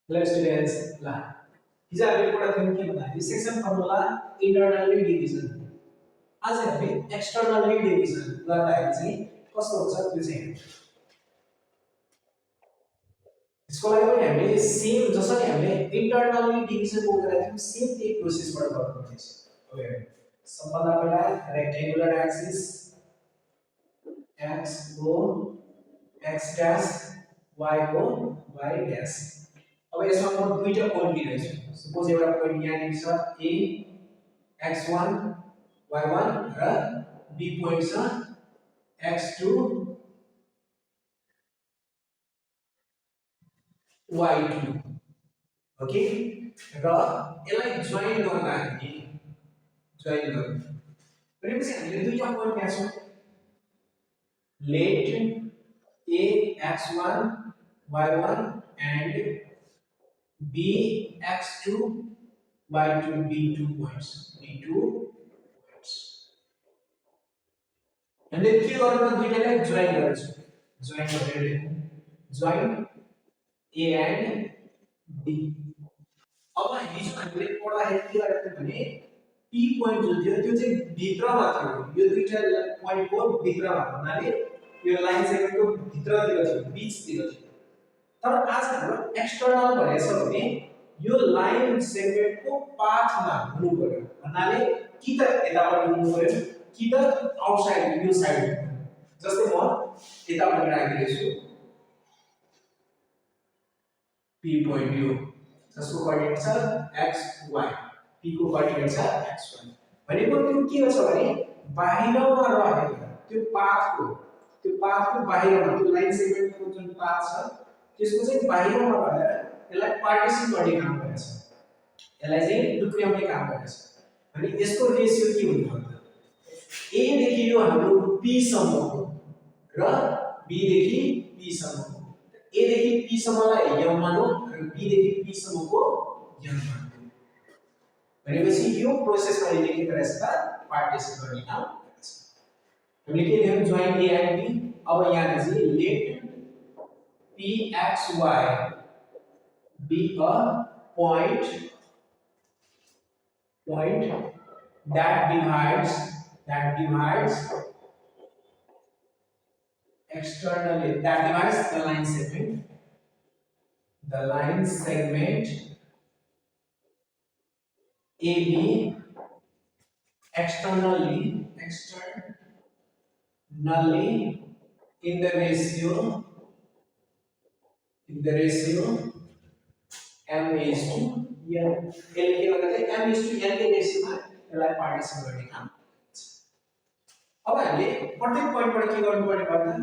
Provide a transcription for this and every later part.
Let's do this. La. हिजो हामीले एउटा थियौं के भन्दाखेरि सेक्सन फर्मुला इन्टरनली डिभिजन आज हामीले एक्सटर्नली डिभिजन गर्दाखेरि चाहिँ कस्तो हुन्छ त्यो चाहिँ हेरौँ यसको लागि पनि हामीले सेम जसरी हामीले इन्टरनली डिभिजन को गरेका थियौं सेम त्यही प्रोसेसबाट गर्नुपर्छ अब हेरौँ सबभन्दा पहिला रेक्टेंगुलर एक्सिस x को x डैश y को y डैश अब यसमा म दुईटा पोइन्ट लिइरहेछु सपोज एउटा पोइन्ट यहाँ छ a x1 y1 र b पोइन्ट छ x2 y2 ओके र यसलाई जोइन गर्दाखेरि जोइन गर्नु भनेपछि हामीले दुईटा पोइन्ट यहाँ छ let a x1 y1 and b x2 y2 b2 points and then के गर्नु दुईटालाई जोइन गर्छु जोइन गरेर जोइन a and b अब हिजो हामीले पढ्दाखेरि के गरेको थियो भने p पोइन्ट जुन थियो त्यो चाहिँ भित्रमा थियो यो दुईटा पोइन्टको भित्रमा भन्नाले यो लाइन सेगमेन्टको भित्रतिर थियो बीचतिर थियो तर आज हाम्रो एक्सटर्नल भनेको छ भने यो लाइन सेगमेन्टको पाथमा हुनु पर्यो भन्नाले कि त यताबाट हुनु पर्यो कि त आउटसाइड यो साइड जस्तै म यताबाट राखिरहेछु p पोइन्ट यो जसको कोअर्डिनेट छ x y p को कोअर्डिनेट छ x y भनेको त्यो के हो छ भने बाहिरमा रहेको त्यो पाथको बाहिरमा त्यो लाइन सेगमेन्टको जुन पाथ छ त्यसको चाहिँ बाहिरमा रहेर यसलाई पार्टिसन गर्ने काम गरेछ यसलाई चाहिँ टुक्र्याउने काम गरेछ अनि यसको रेशियो के हुन्छ भन्दा a देखि यो हाम्रो p सम्मको र b देखि p सम्मको a देखि p सम्मलाई m मानौ र b देखि p सम्मको m मानौ भनेपछि यो प्रोसेसमा हामीले के गरेछ त पार्टिसन गर्ने काम गरेछ हामीले के लेख्यौं जोइन a and b अब यहाँ चाहिँ late p x y be a point that divides externally that divides the line segment AB externally in the ratio m is to n l के मतलब है m is to n के ratio में यसलाई partition गर्ने काम अब हामीले प्रत्येक पोइन्टबाट के गर्नु पर्ने भन्दा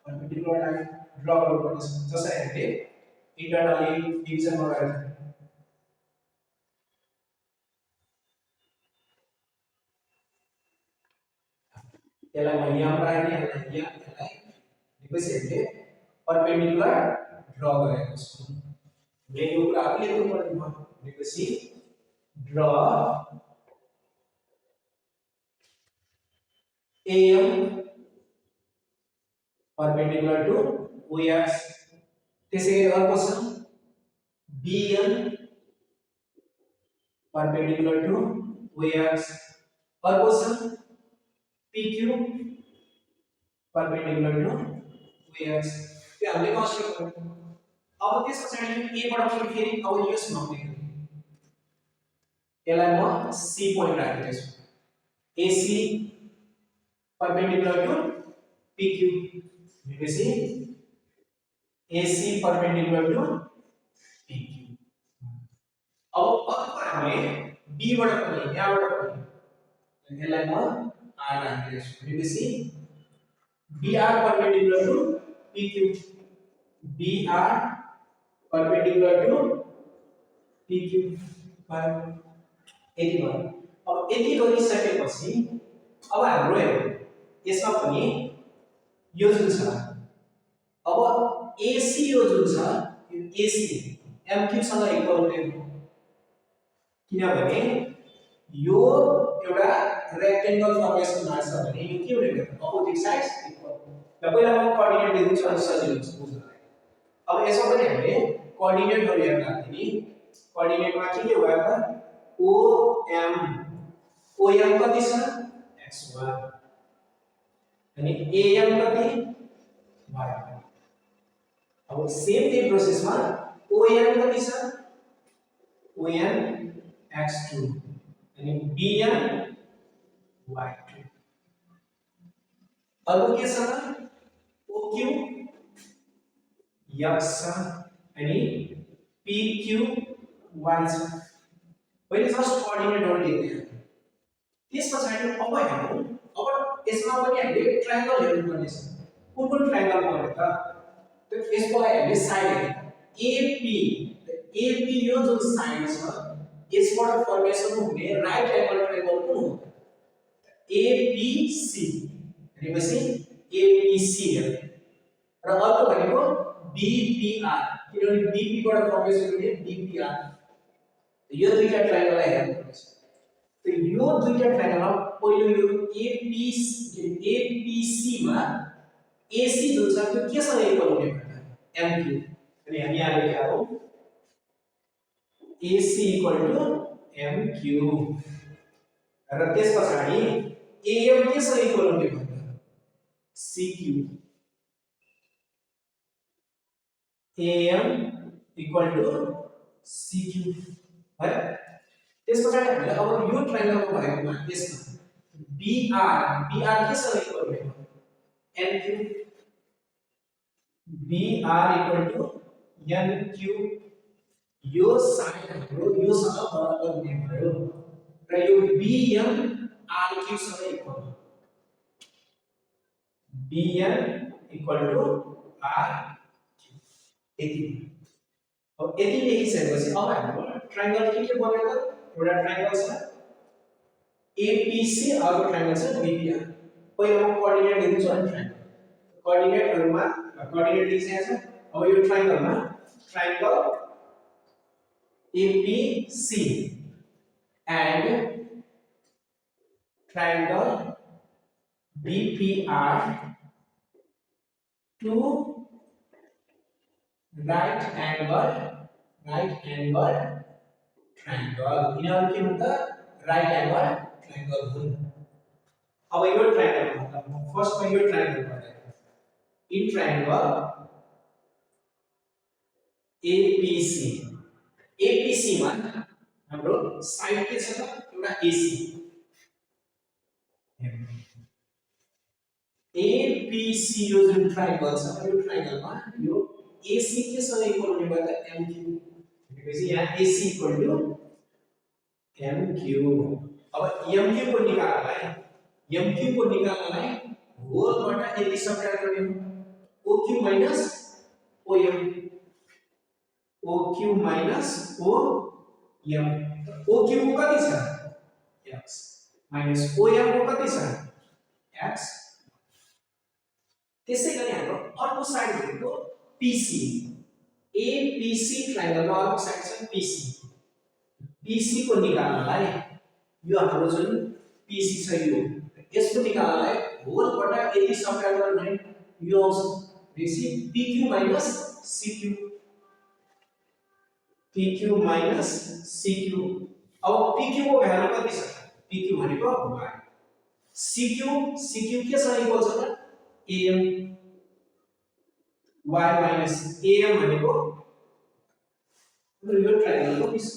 पर्पेन्डिकुलर लाइन ड्रा गर्नु पर्छ जसरी हामीले इन्टरनली डिभिजन मा गरेका थियौं यसलाई म यहाँ राख्ने यसलाई डिभिजन हामीले पर्पेन्डिकुलर ड्रा गरेको छु यो कुरा आफूले गर्नु पर्ने भयो भनेपछि draw AM perpendicular to OX त्यसैगरी अर्को छ BM perpendicular to OX अर्को छ PQ perpendicular to OX त्यो हामीले कन्सिडर गर्छौं अब त्यसपछि A बाट पनि फेरि अब यो सम्बन्धित यसलाई म C पोइन्ट राखेको छु AC perpendicular to PQ भनेपछि AC perpendicular to PQ अब अर्को हामीले B बाट पनि यहाँबाट पनि यसलाई म R राखेको छु भनेपछि BR perpendicular to PQ BR perpendicular to PQ यति भयो अब यति गरिसकेपछि अब हाम्रो हेरौँ यसमा पनि यो जुन छ अब AC यो जुन छ यो AC MQ सँग इक्वल हुने किनभने यो एउटा रेक्टेंगल फर्मेसन मा छ भने यो के हुने अपोजिट साइड्स इक्वल ल पहिला म कोअर्डिनेट दिन्छु अनि सजिलो हुन्छ बुझ्नलाई अब यसमा पनि हामीले कोअर्डिनेटहरु हेर्दाखेरि नि कोअर्डिनेटमा के भयो त OM OM कति छ x1 अनि AM कति y1 अब सेम त्यही प्रोसेसमा ON कति छ ON x2 अनि BN y2 अर्को के छ OQ x छ अनि PQ y छ पहिले जस्ट कोअर्डिनेटहरु लेख्ने त्यसपछि अब हेरौँ अब यसमा पनि हामीले ट्रायंगल हेर्नुपर्ने छ कुन ट्रायंगल गर्ने त त्यो यसको लागि हामीले साइड हेर्ने AP यो जुन साइड छ यसबाट फर्मेसन हुने राइट एंगल ट्रायंगल कुन हो APC भनेपछि APC र अर्को भनेको BPR किनभने BP बाट फर्मेसन हुने BPR यो दुईटा ट्रायंगललाई हेर्नुपर्छ तो यो दुईटा ट्रायंगलमा पहिलो यो APC मा AC जुन छ त्यो केसँग इक्वल हुने भन्दा MQ अनि हामी यहाँ लेखेका हौ AC MQ र त्यसपछि AM केसँग इक्वल हुने भन्दा CQ AM CQ है त्यसपछि हामीले अब यो ट्रायंगलको भएको यसमा BR केसँग इक्वल हुने NQ BR NQ यो साइड हाम्रो यो सँग बराबर हुने भयो र यो BN RQ सँग इक्वल BN RQ यति अब यति लेखिसकेपछि अब हाम्रो ट्रायंगल के बन्यो त एउटा ट्रायंगल छ APC अर्को ट्रायंगल छ BPR पहिला म कोअर्डिनेट दिन्छु अनि ट्रायंगल कोअर्डिनेटहरुमा कोअर्डिनेट लेखिसकेको छ अब यो ट्रायंगलमा triangle APC and triangle BPR to right angle triangle यिनीहरु के हुन्छ right angle triangle हुन् अब यो ट्रायंगल मतलब फर्स्ट में यो ट्रायंगल बनाएको इन ट्रायंगल APC मा हाम्रो साइड के छ त एउटा AC APC यो जुन ट्रायंगल छ यो ट्रायंगलमा यो AC के सँग इक्वल हुने भयो त MQ भनेपछि यहाँ AC MQ अब MQ को निकाल्नलाई होलबाट यति सब्ट्र्याक्ट गर्ने OQ minus OM OQ minus OM OQ को कति छ x minus OM को कति छ x त्यसैगरी हाम्रो अर्को साइड भनेको PC APC ट्रायंगलमा अर्को साइड छ PC को निकाल्नलाई यो हाम्रो जुन PC छ यो यसको निकाल्नलाई होलबाट यति सब्ट्र्याक्ट गर्ने यो आउँछ बेसी PQ minus CQ minus CQ अब PQ को भ्यालु कति छ PQ भनेको y CQ के सँग इक्वल छ त AM y minus AM भनेको यो ट्रायंगल को पिस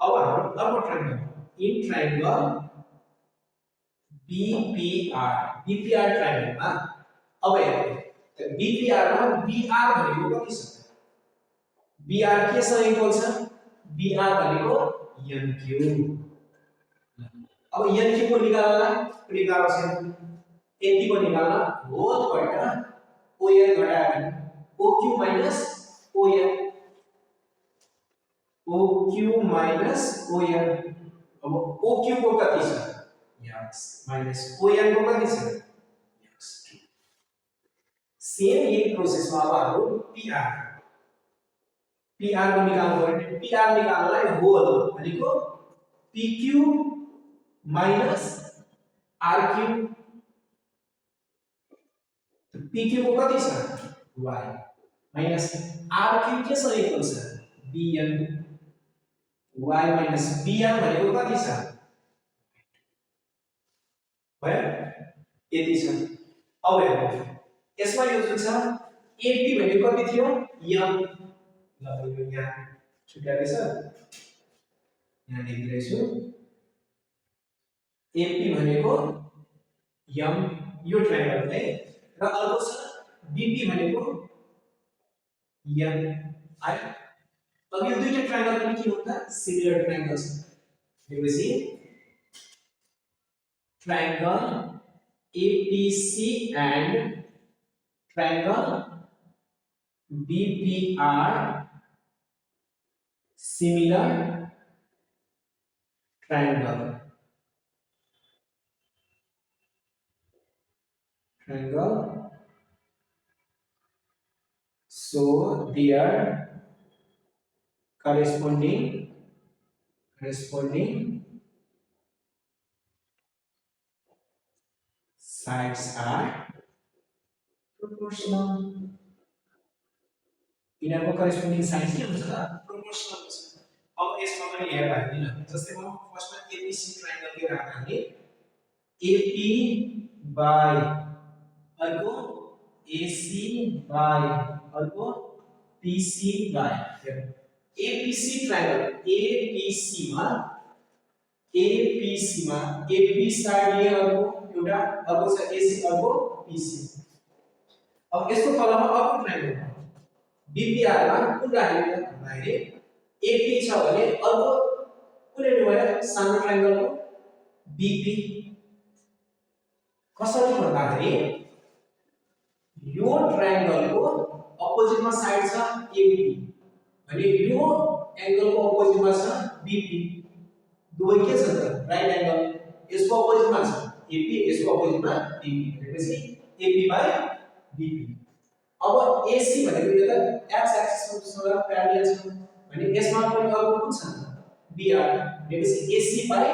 अब हाम्रो अर्को ट्रायंगल इन ट्रायंगल BPR ट्रायंगलमा अब हेर्नु त BPR मा BR भनेको कति छ BR के सँग इक्वल छ BR भनेको NQ अब NQ को निकाल्नलाई गाह्रो छ यति को निकाल्न होलबाट ON घटायो भने OQ minus ON अब OQ को कति छ x minus ON को कति छ x2 सेम यही प्रोसेसमा अब हाम्रो PR को निकाल्नु पर्ने PR निकाल्नलाई होल भनेको PQ minus RQ PQ को कति छ y माइनस r क्यूब के सँग इक्वल छ bn y माइनस bn भनेको कति छ भयो यति छ अब हेर्नु यसमा यो जुन छ ap भनेको कति थियो m ल यो यहाँ छुट्याएको छ यहाँ लेखिरहेछु ap भनेको m यो ट्रायंगल है र अर्को छ bp भनेको n आयो अब यो दुईटा ट्रायंगल पनि के हुन्छ सिमिलर ट्रायंगल्स भनेपछि triangle APC and triangle BP are similar triangle. So their corresponding sides are proportional. यिनीहरुको corresponding sides के हुन्छ त proportional हुन्छ अब यसमा पनि हेर्दा हैन जस्तै म फर्स्टमा ABC ट्रायंगल के राख्दा हामीले AP by अर्को AC by अर्को PC by APC triangle APC मा AP साइड ले अर्को एउटा अर्को छ AC अर्को PC अब यसको तलमा अर्को ट्रायंगल BPR मा कुन राखेको त भन्दाखेरि AP छ भने अर्को कुन हेर्नु भयो सानो ट्रायंगलको BP कसरी भन्दाखेरि यो ट्रायंगलको अपोजिटमा साइड छ AB भने यो एंगलको अपोजिटमा छ BP दुवै के छ त राइट एंगल यसको अपोजिटमा छ AP यसको अपोजिटमा BP भनेपछि AP बाइ BP अब AC भनेको यो त x एक्सिससँग प्यारलल छ भने यसमा पनि अर्को कुन छ BR भनेपछि AC बाइ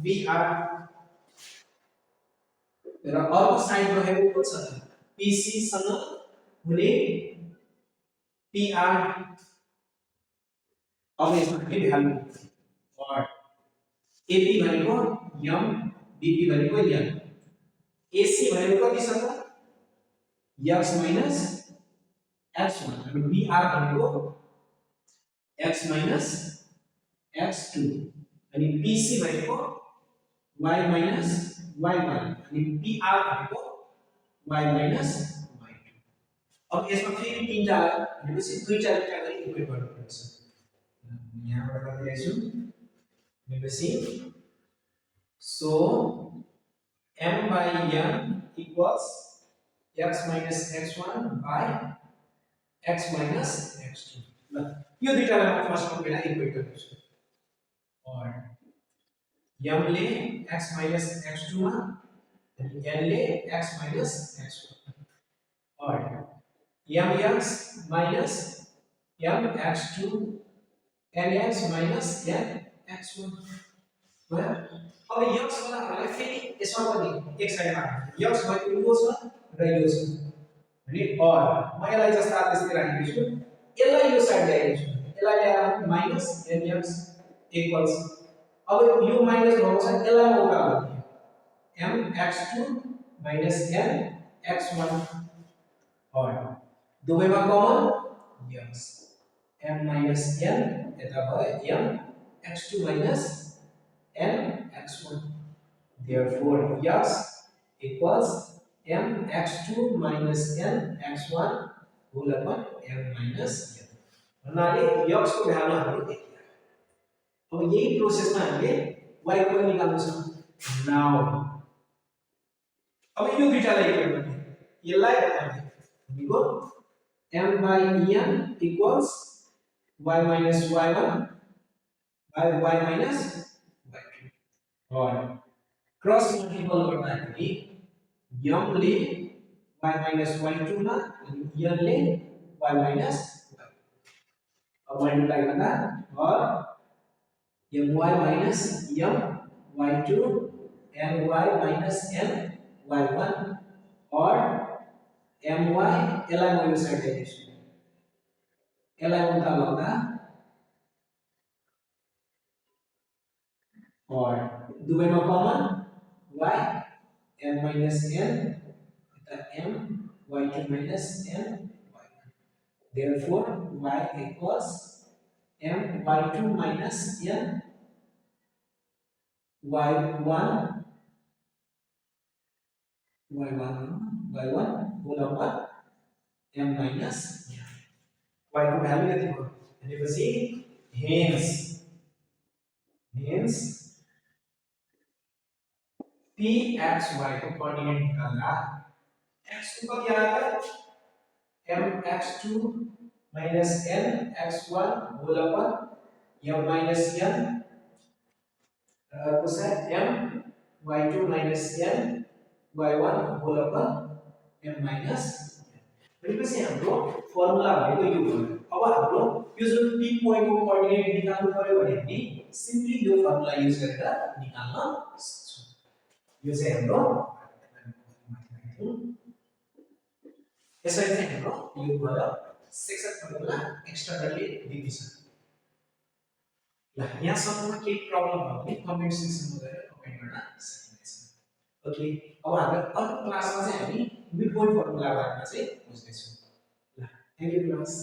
BR र अर्को साइड रहेको कुन छ त PC सँग हुने PR अब यसमा के भ्यालु और AP भनेको m BP भनेको n AC भनेको कति छ त x minus x1 अनि BR भनेको x minus x2 अनि PC भनेको y minus y1 अनि PR भनेको y minus y2 अब यसमा फेरि तीनटा भनेपछि दुईटा दुईटा गरी इक्वेट गर्नुपर्छ यहाँबाट गरिरहेछु भनेपछि so m by n equals x minus x1 by x minus x2 ल यो दुईटालाई म फर्स्टमा पहिला इक्वेट गर्छु और m ले x minus x2 मा अनि n ले x minus x1 और mx minus mx2 nx minus nx1 भयो अब x वाला हामीलाई फेरि यसमा पनि एक साइडमा x भनेको यो छ र यो छ भने और म यसलाई जस्ता त्यस्तै राखेको छु यसलाई यो साइड ल्याएको छु यसलाई ल्याएर माइनस nx इक्वल्स अब यो माइनस भएको छ यसलाई म उता गर्दिए mx2 minus nx1 और दुवैमा common x m minus n यता भयो m x2 minus n x1 therefore x equals m x2 minus n x1 whole upon m minus n भन्नाले x को भ्यालु हामीले देखियो अब यही प्रोसेसमा हामीले y को पनि निकाल्नु छ नाउ अब यो दुईटालाई इक्वेट गर्ने यसलाई भनेको m by n equals y minus y1 by y minus y2 और क्रस मल्टिपल गर्दाखेरि m ले y minus y2 मा अनि n ले y minus y अब मल्टिप्लाई गर्दा और my minus m y2 ny minus n y1 और my यसलाई म यो साइड ल्याइदिन्छु यसलाई उल्टा गर्दा और दुवैमा common y m minus n eta m y2 minus n y1. Therefore y equals m y2 minus n y1 y1 whole over m minus n. Y को भ्यालु यति भयो भनेपछि hence pxy को कोअर्डिनेट निकाल्दा x को कति आयो त mx2 minus n x1 whole over m minus n cosine m y2 minus n y1 whole over m minus भनेपछि हाम्रो फर्मुला भनेको यो भयो अब हाम्रो यो जुन p पोइन्ट को कोअर्डिनेट निकाल्नु पर्यो भने नि सिम्पली यो फर्मुला युज गरेर निकाल्न सक्छौं यो चाहिँ हाम्रो यसरी चाहिँ हाम्रो यो भयो सेक्सन फर्मुला एक्सटर्नली डिभिजन ल यहाँसम्ममा के प्रब्लम भयो भने कमेन्ट सेक्सनमा गएर कमेन्ट गर्न सक्नुहुन्छ ओके अब हाम्रो अर्को क्लासमा चाहिँ हामी मिड पोइन्ट फर्मुला बारेमा चाहिँ बुझ्दै छौं ल थ्यांक यू क्लास